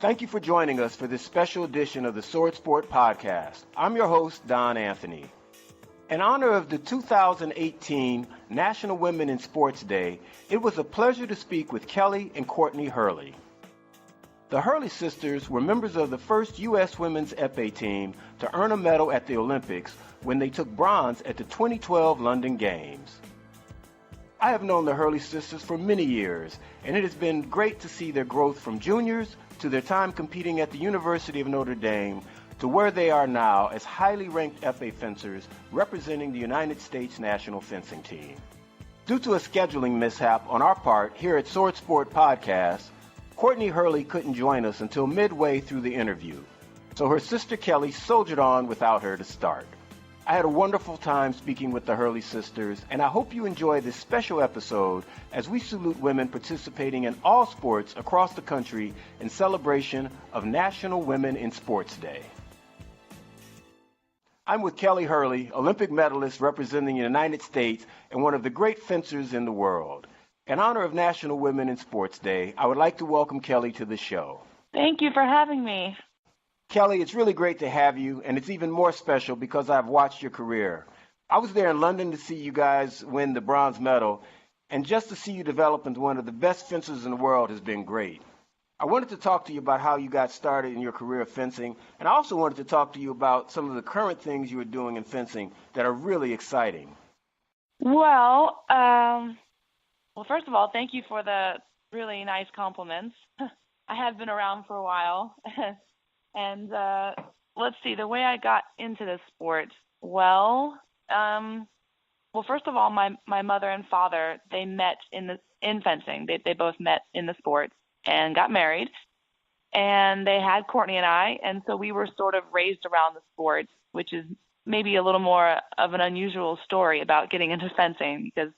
Thank you for joining us for this special edition of the Swordsport Podcast. I'm your host, Don Anthony. In honor of the 2018 National Women in Sports Day, it was a pleasure to speak with Kelley and Courtney Hurley. The Hurley sisters were members of the first U.S. women's Epee team to earn a medal at the Olympics when they took bronze at the 2012 London Games. I have known the Hurley sisters for many years, and it has been great to see their growth from juniors to their time competing at the University of Notre Dame to where they are now as highly ranked Epee fencers representing the United States national fencing team. Due to a scheduling mishap on our part here at Swordsport Podcast, Courtney Hurley couldn't join us until midway through the interview, so her sister Kelley soldiered on without her to start. I had a wonderful time speaking with the Hurley sisters, and I hope you enjoy this special episode as we salute women participating in all sports across the country in celebration of National Women in Sports Day. I'm with Kelley Hurley, Olympic medalist representing the United States and one of the great fencers in the world. In honor of National Women in Sports Day, I would like to welcome Kelley to the show. Thank you for having me. Kelley, it's really great to have you, and it's even more special because I've watched your career. I was there in London to see you guys win the bronze medal, and just to see you develop into one of the best fencers in the world has been great. I wanted to talk to you about how you got started in your career of fencing, and I also wanted to talk to you about some of the current things you are doing in fencing that are really exciting. Well, first of all, thank you for the really nice compliments. I have been around for a while. And let's see, the way I got into the sport, first of all, my mother and father, they met in fencing. They both met in the sport and got married. And they had Courtney and I, and so we were sort of raised around the sport, which is maybe a little more of an unusual story about getting into fencing because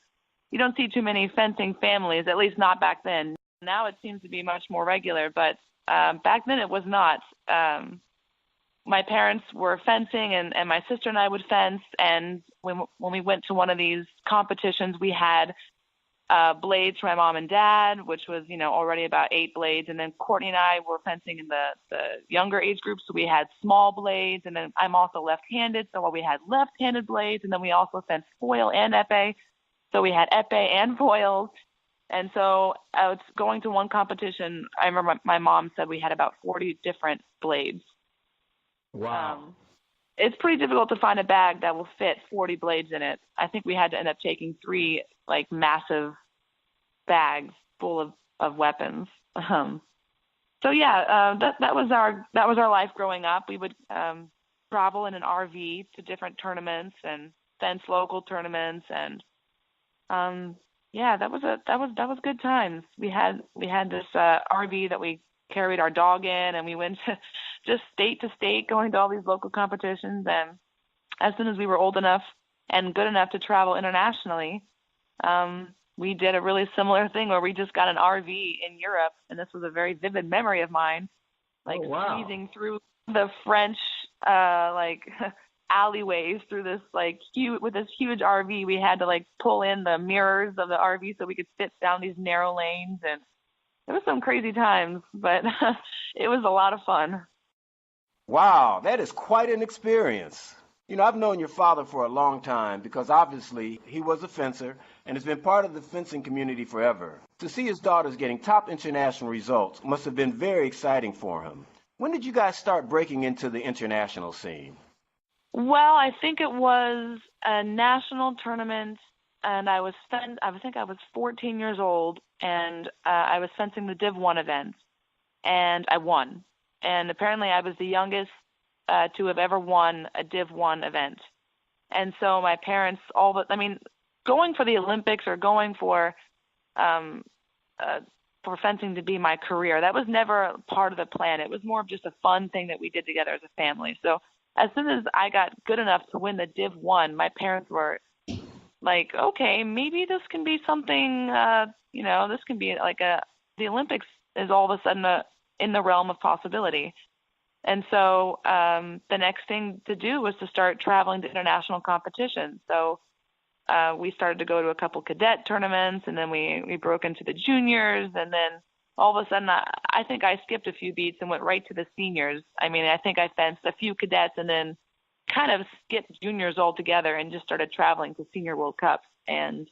you don't see too many fencing families, at least not back then. Now it seems to be much more regular, but back then it was not. My parents were fencing, and my sister and I would fence. And when we went to one of these competitions, we had blades for my mom and dad, which was already about 8 blades. And then Courtney and I were fencing in the younger age group, so we had small blades. And then I'm also left-handed, so we had left-handed blades. And then we also fenced foil and epee, so we had epee and foils. And so I was going to one competition. I remember my mom said we had about 40 different blades. Wow. It's pretty difficult to find a bag that will fit 40 blades in it. I think we had to end up taking 3 massive bags full of weapons. That was our life growing up. We would travel in an RV to different tournaments and fence local tournaments and that was good times. We had this RV that we carried our dog in, and we went just state to state going to all these local competitions. And as soon as we were old enough and good enough to travel internationally, we did a really similar thing where we just got an RV in Europe, and this was a very vivid memory of mine, squeezing through the French alleyways through this with this huge RV. We had to pull in the mirrors of the RV so we could fit down these narrow lanes, and it was some crazy times, but it was a lot of fun. Wow, that is quite an experience. I've known your father for a long time because obviously he was a fencer and has been part of the fencing community forever. To see his daughters getting top international results must have been very exciting for him. When did you guys start breaking into the international scene? Well, I think it was a national tournament, and I think I was 14 years old, and I was fencing the Div 1 event, and I won. And apparently I was the youngest to have ever won a Div 1 event. And so my parents, going for the Olympics or going for fencing to be my career, that was never part of the plan. It was more of just a fun thing that we did together as a family. So as soon as I got good enough to win the Div 1, my parents were like, okay, maybe this can be something, this can be the Olympics is all of a sudden in the realm of possibility. And so the next thing to do was to start traveling to international competitions. So we started to go to a couple cadet tournaments, and then we broke into the juniors, and then all of a sudden, I think I skipped a few beats and went right to the seniors. I mean, I think I fenced a few cadets and then kind of skipped juniors altogether and just started traveling to Senior World Cups. And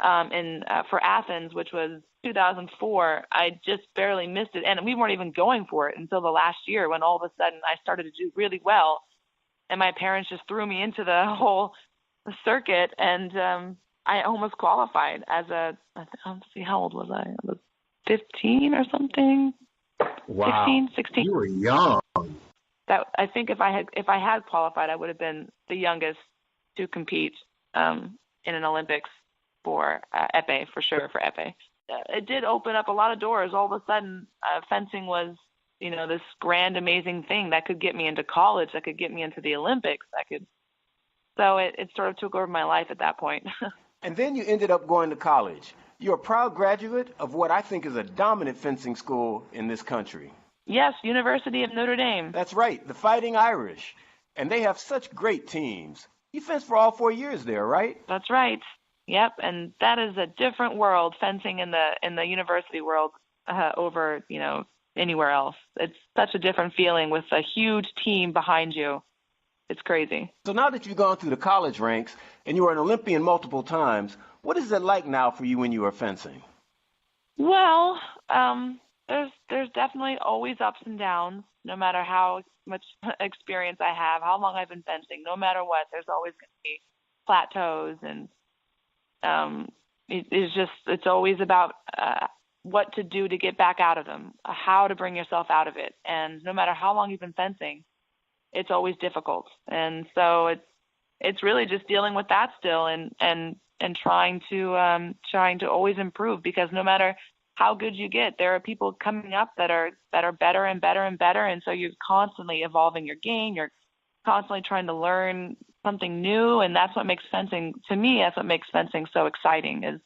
for Athens, which was 2004, I just barely missed it. And we weren't even going for it until the last year when all of a sudden I started to do really well. And my parents just threw me into the whole circuit. And I almost qualified as let's see, how old was I? I was 15 or something. Wow. 15, 16. You were young. That, I think if I had qualified, I would have been the youngest to compete in an Olympics for Epee, for sure, for Epee. It did open up a lot of doors. All of a sudden, fencing was, this grand, amazing thing that could get me into college, that could get me into the Olympics. So it sort of took over my life at that point. And then you ended up going to college. You're a proud graduate of what I think is a dominant fencing school in this country. Yes, University of Notre Dame. That's right, the Fighting Irish. And they have such great teams. You fenced for all 4 years there, right? That's right. Yep, and that is a different world, fencing in the university world over, anywhere else. It's such a different feeling with a huge team behind you. It's crazy. So now that you've gone through the college ranks and you were an Olympian multiple times, what is it like now for you when you are fencing? Well, there's definitely always ups and downs, no matter how much experience I have, how long I've been fencing, no matter what, there's always going to be plateaus, and it's always about what to do to get back out of them, how to bring yourself out of it. And no matter how long you've been fencing, it's always difficult. And so it's really just dealing with that still and trying to always improve, because no matter how good you get, there are people coming up that are better and better and better. And so you're constantly evolving your game. You're constantly trying to learn something new. And that's what makes fencing, to me, that's what makes fencing so exciting, is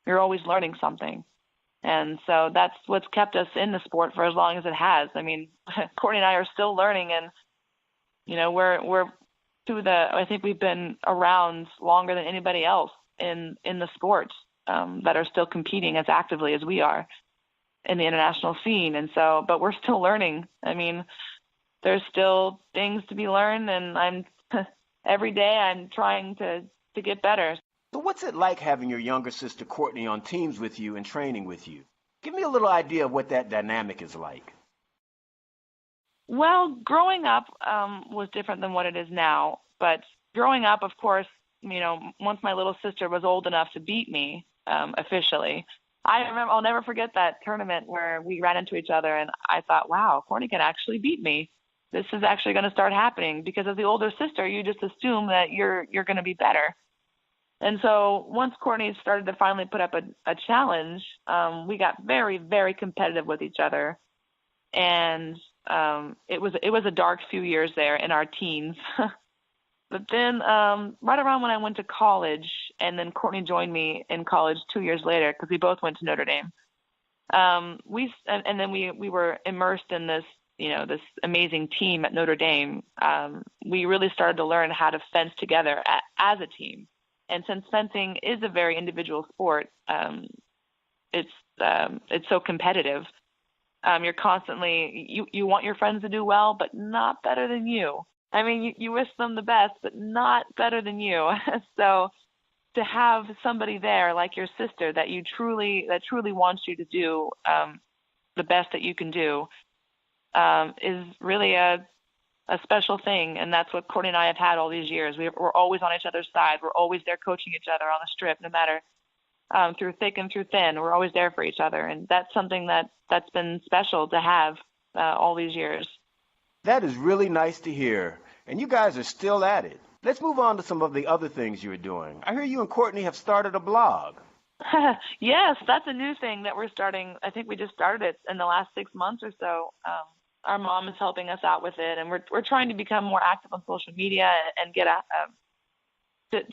you're always learning something. And so that's what's kept us in the sport for as long as it has. I mean, Courtney and I are still learning, and, we're I think we've been around longer than anybody else in the sport that are still competing as actively as we are in the international scene. And so, but we're still learning. I mean, there's still things to be learned, and every day I'm trying to get better. So what's it like having your younger sister Courtney on teams with you and training with you? Give me a little idea of what that dynamic is like. Well, growing up was different than what it is now. But growing up, of course, once my little sister was old enough to beat me officially, I remember, I'll never forget that tournament where we ran into each other, and I thought, wow, Courtney can actually beat me. This is actually going to start happening, because as the older sister, you just assume that you're going to be better. And so once Courtney started to finally put up a challenge, we got very, very competitive with each other. And it was a dark few years there in our teens. But then right around when I went to college, and then Courtney joined me in college 2 years later, because we both went to Notre Dame. And then we were immersed in this, this amazing team at Notre Dame. We really started to learn how to fence together as a team. And since fencing is a very individual sport, it's so competitive. You're constantly, you want your friends to do well, but not better than you. I mean, you wish them the best, but not better than you. So to have somebody there like your sister that truly wants you to do the best that you can do is really a special thing. And that's what Courtney and I have had all these years. We're always on each other's side. We're always there coaching each other on the strip, no matter through thick and through thin. We're always there for each other. And that's something that's been special to have all these years. That is really nice to hear. And you guys are still at it. Let's move on to some of the other things you're doing. I hear you and Courtney have started a blog. Yes, that's a new thing that we're starting. I think we just started it in the last 6 months or so. Our mom is helping us out with it, and we're trying to become more active on social media and get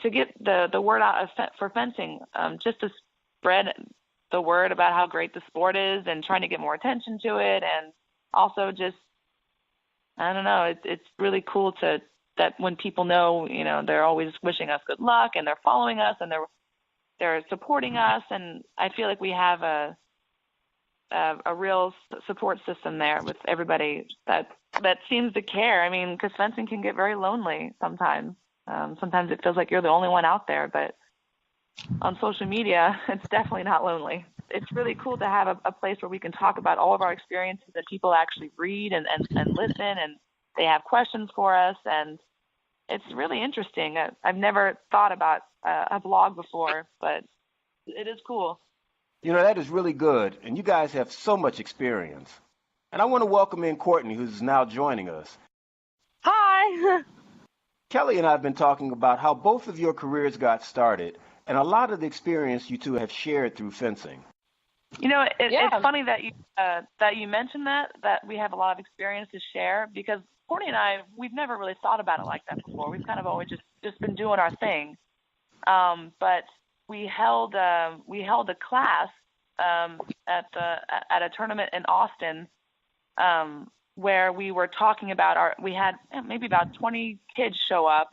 to get the word out for fencing, just to spread the word about how great the sport is, and trying to get more attention to it. And also just, I don't know, it's really cool that when people know, they're always wishing us good luck, and they're following us, and they're supporting us. And I feel like we have a a real support system there with everybody that seems to care. I mean, because fencing can get very lonely sometimes. Sometimes it feels like you're the only one out there, but on social media, it's definitely not lonely. It's really cool to have a place where we can talk about all of our experiences that people actually read and listen, and they have questions for us, and it's really interesting. I've never thought about a blog before, but it is cool. You know, that is really good, and you guys have so much experience. And I want to welcome in Courtney, who's now joining us. Hi. Kelley and I have been talking about how both of your careers got started, and a lot of the experience you two have shared through fencing. You know, it's funny that you mentioned that we have a lot of experience to share, because Courtney and I, we've never really thought about it like that before. We've kind of always just been doing our thing. But we held a class at a tournament in Austin where we were talking about we had maybe about 20 kids show up,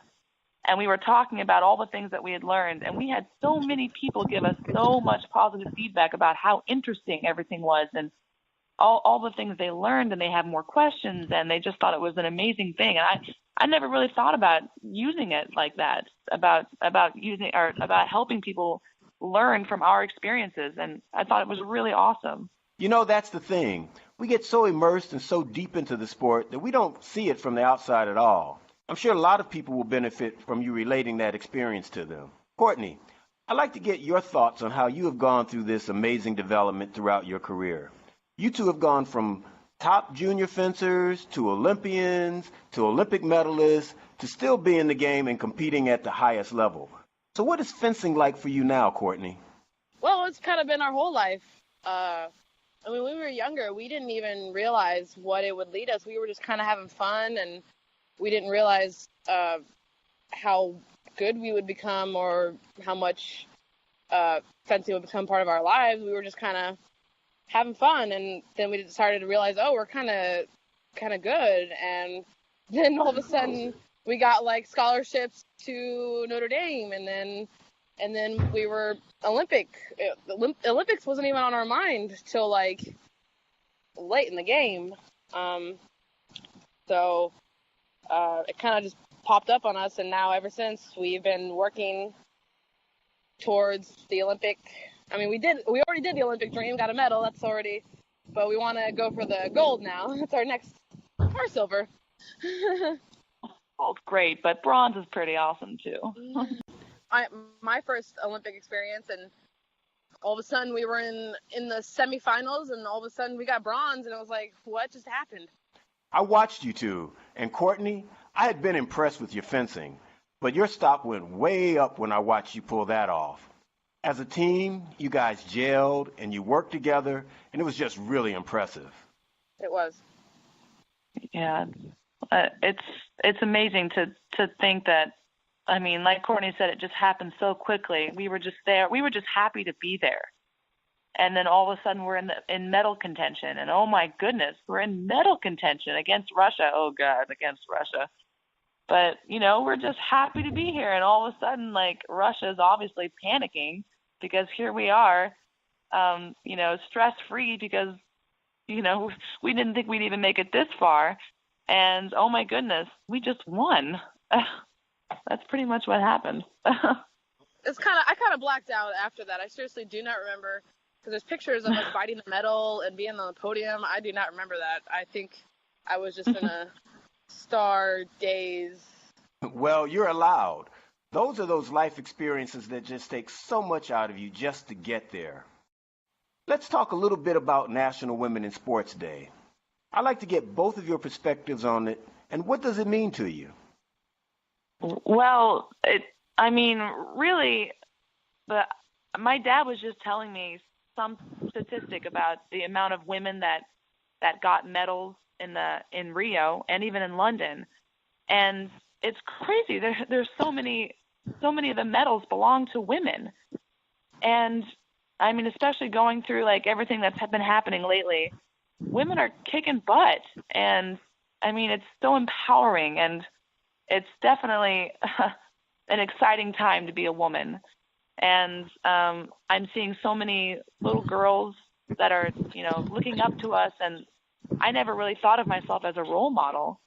and we were talking about all the things that we had learned, and we had so many people give us so much positive feedback about how interesting everything was, and all the things they learned, and they have more questions, and they just thought it was an amazing thing. And I never really thought about using it like that, about using or about helping people learn from our experiences, and I thought it was really awesome. You know, that's the thing. We get so immersed and so deep into the sport that we don't see it from the outside at all. I'm sure a lot of people will benefit from you relating that experience to them. Courtney, I'd like to get your thoughts on how you have gone through this amazing development throughout your career. You two have gone from top junior fencers to Olympians to Olympic medalists to still be in the game and competing at the highest level. So what is fencing like for you now, Courtney? Well, it's kind of been our whole life. When we were younger, we didn't even realize what it would lead us. We were just kind of having fun, and we didn't realize how good we would become or how much fencing would become part of our lives. We were just kind of having fun, and then we started to realize, we're kind of good, and then all of a sudden we got like scholarships to Notre Dame, and then we were Olympics wasn't even on our mind till like late in the game, so it kind of just popped up on us, and now ever since we've been working towards the Olympic. I mean, we already did the Olympic dream, got a medal, that's already, but we want to go for the gold now. That's our next, or silver. Gold's great, but bronze is pretty awesome too. My first Olympic experience, and all of a sudden we were in the semifinals, and all of a sudden we got bronze, and I was like, what just happened? I watched you two, and Courtney, I had been impressed with your fencing, but your stock went way up when I watched you pull that off. As a team, you guys gelled and you worked together, and it was just really impressive. It was. Yeah, it's amazing to think that. I mean, like Courtney said, it just happened so quickly. We were just there. We were just happy to be there, and then all of a sudden we're in medal contention, and oh my goodness, we're in medal contention against Russia. Oh God, against Russia. But, you know, we're just happy to be here. And all of a sudden, like, Russia's obviously panicking because here we are, stress-free because, we didn't think we'd even make it this far. And, oh, my goodness, we just won. That's pretty much what happened. I kind of blacked out after that. I seriously do not remember, because there's pictures of us fighting the medal and being on the podium. I do not remember that. I think I was just in a star days. Well, you're allowed. Those are those life experiences that just take so much out of you just to get there. Let's talk a little bit about National Women in Sports Day. I'd like to get both of your perspectives on it, and what does it mean to you? Well, really, my dad was just telling me some statistic about the amount of women that got medals in Rio and even in London, and it's crazy. There's so many of the medals belong to women, and I mean, especially going through like everything that's been happening lately, women are kicking butt, and I mean, it's so empowering, and it's definitely an exciting time to be a woman. And I'm seeing so many little girls that are, looking up to us. And I never really thought of myself as a role model.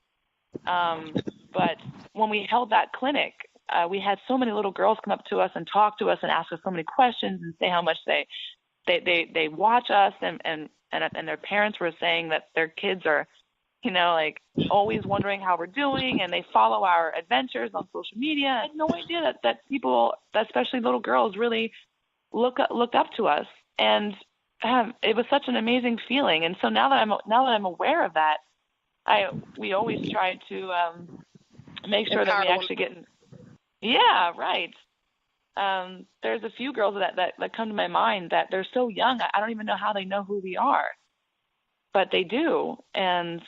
But when we held that clinic, we had so many little girls come up to us and talk to us and ask us so many questions and say how much they watch us, and their parents were saying that their kids are, always wondering how we're doing, and they follow our adventures on social media. I had no idea that people, especially little girls, really looked up to us, and it was such an amazing feeling. And so now that I'm aware of that, we always try to make sure that we actually get. Yeah, right. There's a few girls that come to my mind that they're so young. I don't even know how they know who we are, but they do. And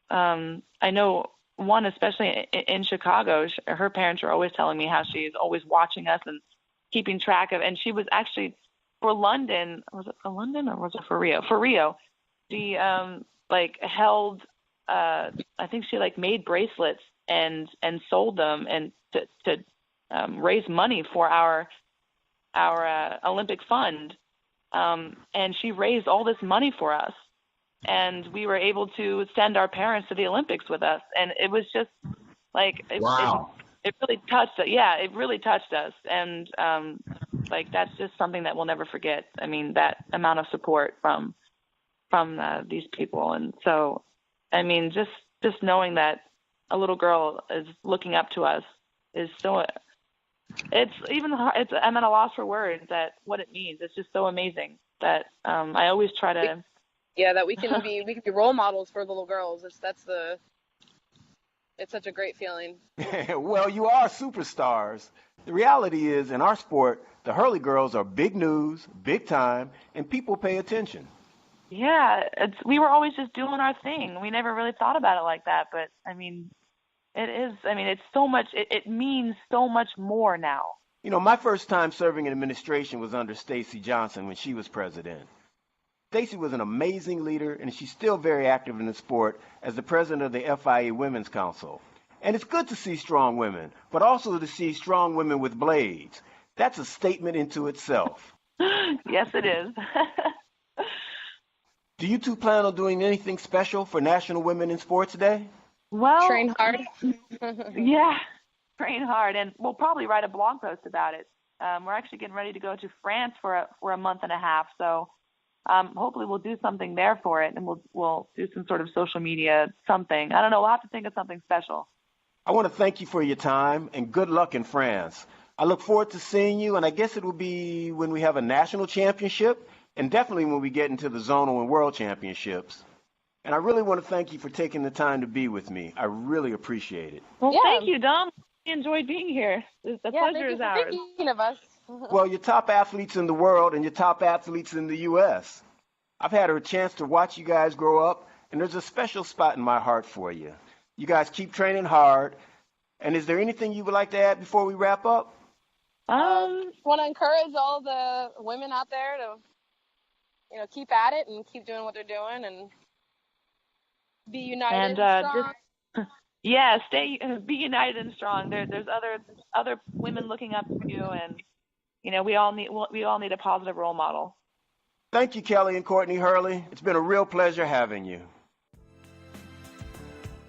I know one, especially in Chicago, her parents are always telling me how she's always watching us and keeping track of. And she was actually for London. Was it for London or was it for Rio? For Rio, she held. I think she made bracelets and sold them and to raise money for our Olympic fund. And she raised all this money for us. And we were able to send our parents to the Olympics with us. And it was just wow. It really touched us. Yeah, it really touched us. And that's just something that we'll never forget. I mean, that amount of support from these people. And so, I mean, just knowing that a little girl is looking up to us is so, I'm at a loss for words that what it means. It's just so amazing that I always try to. Yeah, that we can be role models for little girls. It's such a great feeling. Well, you are superstars. The reality is, in our sport, the Hurley girls are big news, big time, and people pay attention. Yeah, we were always just doing our thing. We never really thought about it like that, but I mean, it is. I mean, it's so much. It means so much more now. My first time serving in administration was under Stacey Johnson when she was president. Stacey was an amazing leader, and she's still very active in the sport as the president of the FIA Women's Council. And it's good to see strong women, but also to see strong women with blades. That's a statement into itself. Yes, it is. Do you two plan on doing anything special for National Women in Sports Day? Well, train hard. Yeah, train hard, and we'll probably write a blog post about it. We're actually getting ready to go to France for a month and a half, so hopefully we'll do something there for it, and we'll do some sort of social media something. I don't know. We'll have to think of something special. I want to thank you for your time, and good luck in France. I look forward to seeing you, and I guess it will be when we have a national championship, and definitely when we get into the zonal and world championships. And I really want to thank you for taking the time to be with me. I really appreciate it. Well, thank you, Dom. I enjoyed being here. The pleasure is ours. Thinking of us. Well, you're top athletes in the world, and you're top athletes in the U.S. I've had a chance to watch you guys grow up, and there's a special spot in my heart for you. You guys keep training hard. And is there anything you would like to add before we wrap up? Want to encourage all the women out there to, keep at it and keep doing what they're doing and be united and strong. Be united and strong. There's other women looking up to you, and we all need a positive role model. Thank you, Kelley and Courtney Hurley. It's been a real pleasure having you.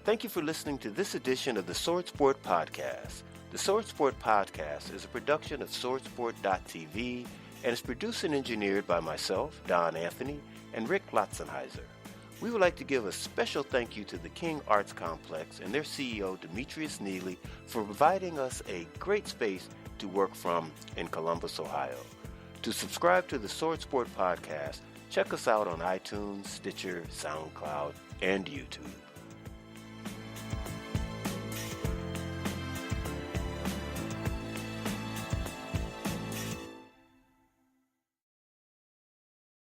Thank you for listening to this edition of the Swordsport Podcast. The Swordsport Podcast is a production of Swordsport.tv and is produced and engineered by myself, Don Anthony, and Rick Lotzenheiser. We would like to give a special thank you to the King Arts Complex and their CEO, Demetrius Neely, for providing us a great space to work from in Columbus, Ohio. To subscribe to the Swordsport Podcast, check us out on iTunes, Stitcher, SoundCloud, and YouTube.